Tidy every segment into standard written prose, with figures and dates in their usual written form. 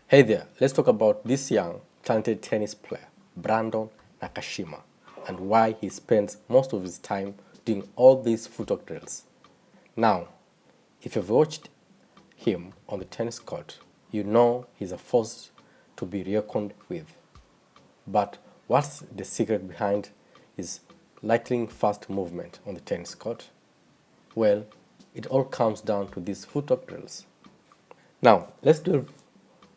Hey there, let's talk about this young, talented tennis player, Brandon Nakashima, and why he spends most of his time doing all these footwork drills. Now, if you've watched him on the tennis court, you know he's a force to be reckoned with. But what's the secret behind his lightning fast movement on the tennis court? Well, it all comes down to these footwork drills. Now, let's delve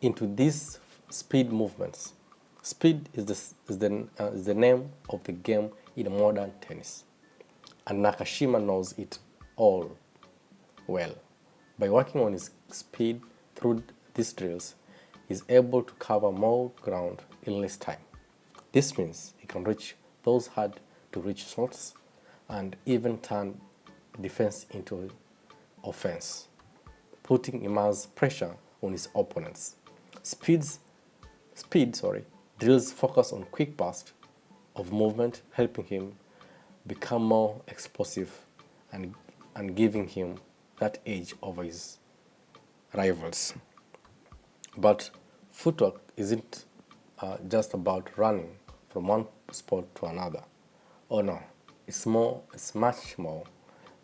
into these speed movements. Speed is the name of the game in modern tennis, and Nakashima knows it all well. By working on his speed through these drills, he's able to cover more ground in less time. This means he can reach those hard to reach shots and even turn defense into offense, putting immense pressure on his opponents. Speeds, drills focus on quick burst of movement, helping him become more explosive and giving him that edge over his rivals. But footwork isn't just about running from one spot to another. Oh no, it's much more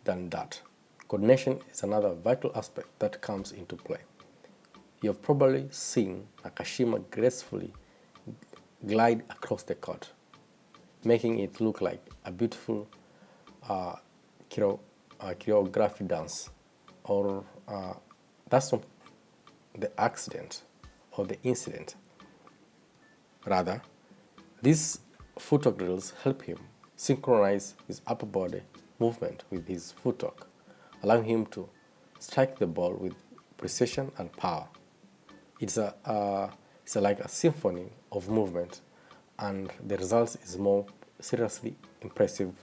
than that. Coordination is another vital aspect that comes into play. You have probably seen Nakashima gracefully glide across the court, making it look like a beautiful uh, choreography dance. Or that's not the accident or the incident. Rather, these footwork drills help him synchronize his upper body movement with his footwork, allowing him to strike the ball with precision and power. It's like a symphony of movement, and the result is more seriously impressive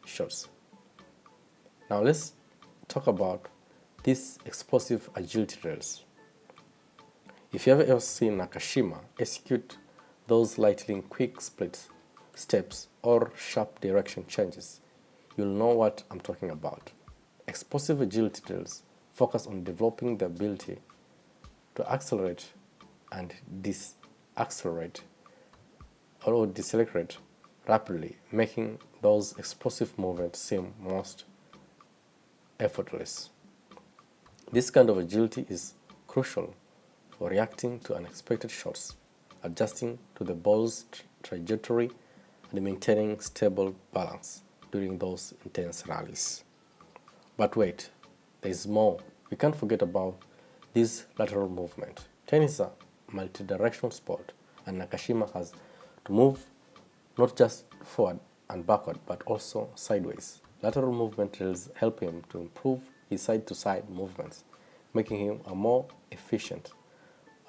shots. Now let's talk about these explosive agility drills. If you've ever seen Nakashima execute those lightning quick splits, steps, or sharp direction changes, you'll know what I'm talking about. Explosive agility drills focus on developing the ability to accelerate and disaccelerate or decelerate rapidly, making those explosive movements seem most effortless. This kind of agility is crucial for reacting to unexpected shots, adjusting to the ball's trajectory, and maintaining stable balance during those intense rallies. But wait, there is more. We can't forget about this lateral movement. Tennis is a multi-directional sport, and Nakashima has to move not just forward and backward, but also sideways. Lateral movement drills help him to improve his side-to-side movements, making him a more efficient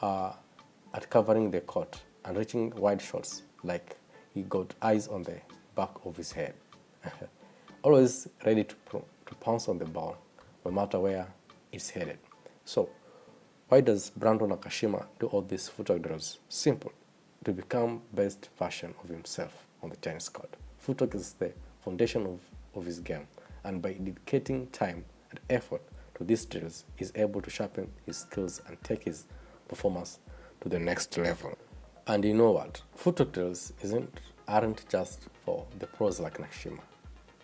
at covering the court and reaching wide shots like he got eyes on the back of his head. Always ready to pounce on the ball, no matter where it's headed. So, why does Brandon Nakashima do all these footwork drills? Simple, to become best version of himself on the tennis court. Footwork is the foundation of his game, and by dedicating time and effort to these drills, he's able to sharpen his skills and take his performance to the next level. And you know what? Footwork drills aren't just for the pros like Nakashima.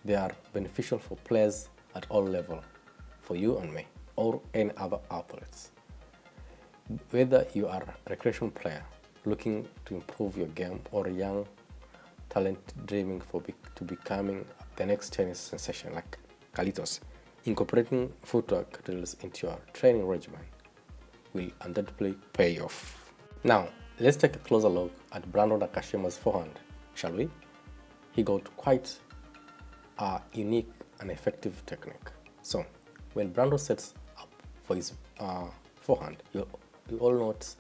They are beneficial for players at all levels, for you and me, or any other athletes. Whether you are a recreational player looking to improve your game or a young talent dreaming to becoming the next tennis sensation like Kalitos, incorporating footwork drills into your training regimen will undoubtedly pay off. Now, let's take a closer look at Brandon Nakashima's forehand, shall we? He got quite a unique and effective technique. So, when Brandon sets up for his forehand, you all note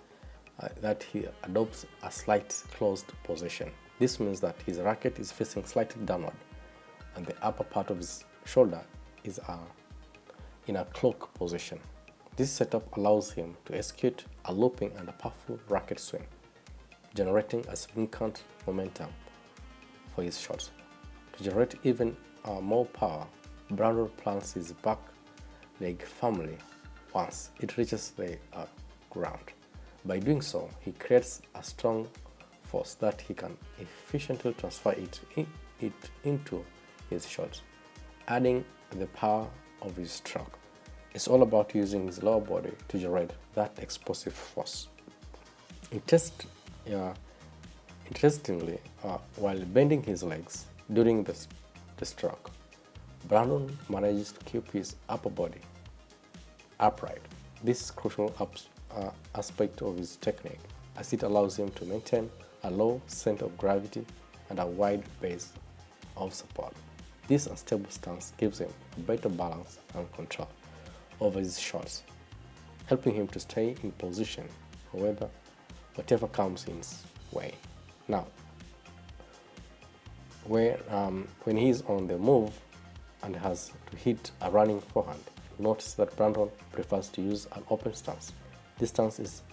that he adopts a slight closed position. This means that his racket is facing slightly downward and the upper part of his shoulder is in a cloak position. This setup allows him to execute a looping and a powerful racket swing, generating a significant momentum for his shots. To generate even more power, Brandon plants his back leg firmly once it reaches the ground, By doing so, he creates a strong force that he can efficiently transfer it into his shot, adding the power of his stroke. It's all about using his lower body to generate that explosive force. Interestingly, while bending his legs during the stroke, Brandon manages to keep his upper body upright. This is crucial aspect of his technique, as it allows him to maintain a low center of gravity and a wide base of support. This unstable stance gives him better balance and control over his shots, helping him to stay in position whatever comes in his way. Now, when he's on the move and has to hit a running forehand, notice that Brandon prefers to use an open stance. This stance is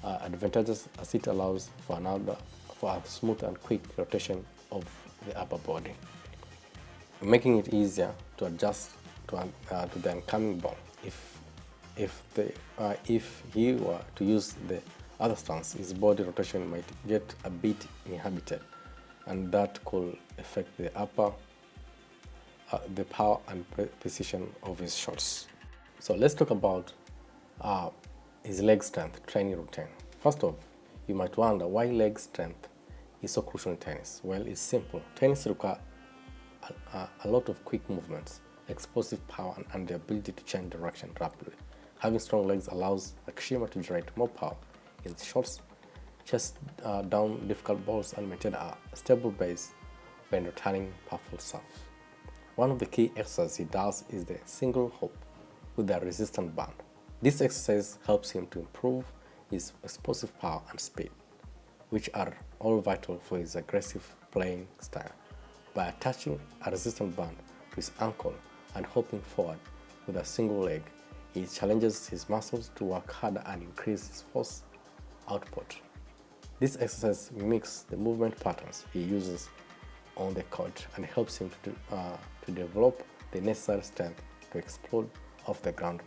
advantageous as it allows for a smooth and quick rotation of the upper body, making it easier to adjust to the incoming ball. If he were to use the other stance, his body rotation might get a bit inhibited, and that could affect the power and precision of his shots. So let's talk about his leg strength training routine. First off, you might wonder why leg strength is so crucial in tennis. Well, it's simple. Tennis requires a lot of quick movements, explosive power, and the ability to change direction rapidly. Having strong legs allows Nakashima to generate more power in shots, chase down difficult balls, and maintain a stable base when returning powerful serve. One of the key exercises he does is the single hoop with a resistant band. This exercise helps him to improve his explosive power and speed, which are all vital for his aggressive playing style. By attaching a resistant band to his ankle and hopping forward with a single leg, he challenges his muscles to work harder and increase his force output. This exercise mimics the movement patterns he uses on the court and helps him to develop the necessary strength to explode off the ground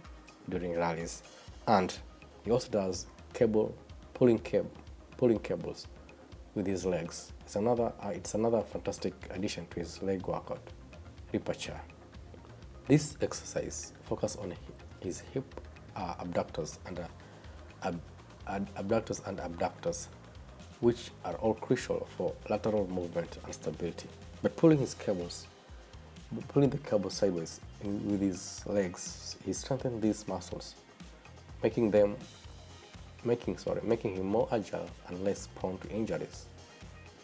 during rallies. And he also does pulling cables with his legs. It's another fantastic addition to his leg workout repertoire. This exercise focuses on his hip abductors and abductors, which are all crucial for lateral movement and stability. By pulling the cable sideways with his legs, he strengthens these muscles, making him more agile and less prone to injuries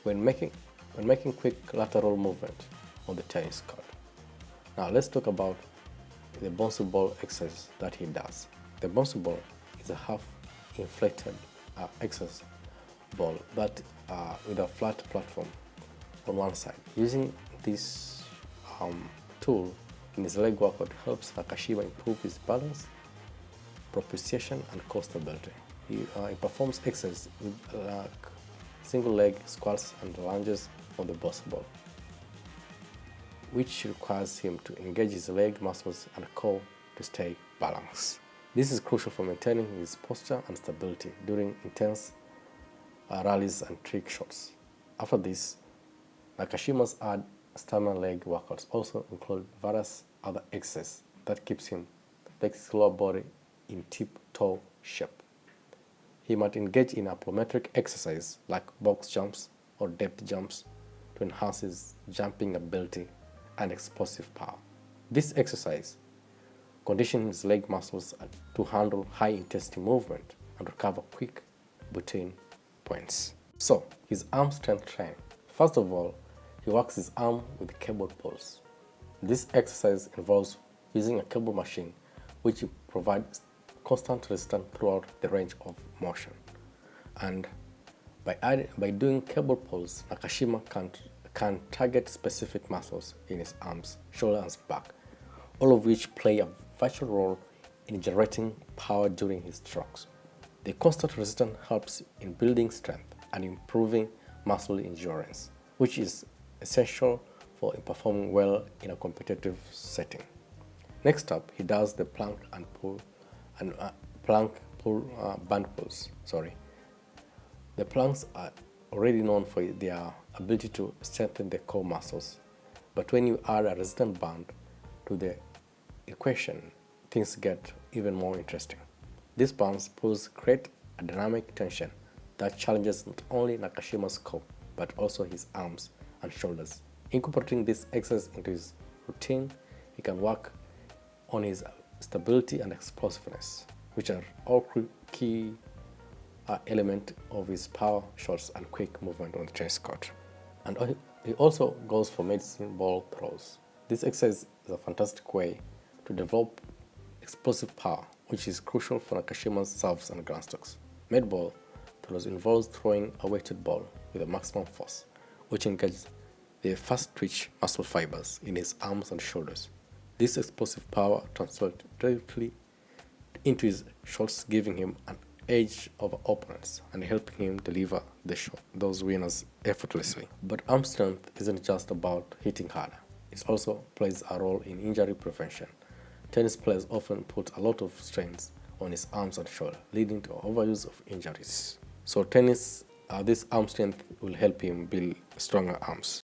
when making quick lateral movement on the tennis court. Now let's talk about the bouncy ball exercise that he does. The bouncy ball is a half-inflated exercise ball that with a flat platform on one side. Using this tool in his leg workout helps Nakashima improve his balance, propulsion, and core stability. He performs exercises with single leg squats and lunges on the bouncy ball, which requires him to engage his leg muscles and core to stay balanced. This is crucial for maintaining his posture and stability during intense rallies and trick shots. After this, Nakashima's stamina leg workouts also include various other exercises that keeps his lower body in tip-toe shape. He might engage in a plyometric exercise like box jumps or depth jumps to enhance his jumping ability and explosive power. This exercise conditions his leg muscles to handle high-intensity movement and recover quick between points. So, his arm strength training. First of all, he works his arm with cable pulls. This exercise involves using a cable machine which provides constant resistance throughout the range of motion. And by doing cable pulls, Nakashima can target specific muscles in his arms, shoulders, and back, all of which play a vital role in generating power during his strokes. The constant resistance helps in building strength and improving muscle endurance, which is essential for performing well in a competitive setting. Next up, he does the plank band pulls. The planks are already known for their ability to strengthen the core muscles, but when you add a resistant band to the equation, things get even more interesting. These bands pulls create a dynamic tension that challenges not only Nakashima's core but also his arms and shoulders. Incorporating this exercise into his routine, he can work on his stability and explosiveness, which are all key element of his power shots and quick movement on the tennis court. And he also goes for medicine ball throws. This exercise is a fantastic way to develop explosive power, which is crucial for Nakashima's serves and groundstrokes. Med ball throws involves throwing a weighted ball with a maximum force, which engages the fast twitch muscle fibers in his arms and shoulders. This explosive power transfers directly into his shots, giving him an edge over opponents and helping him deliver those winners effortlessly. But arm strength isn't just about hitting harder. It also plays a role in injury prevention. Tennis players often put a lot of strains on his arms and shoulder, leading to overuse of injuries. So this arm strength will help him build stronger arms.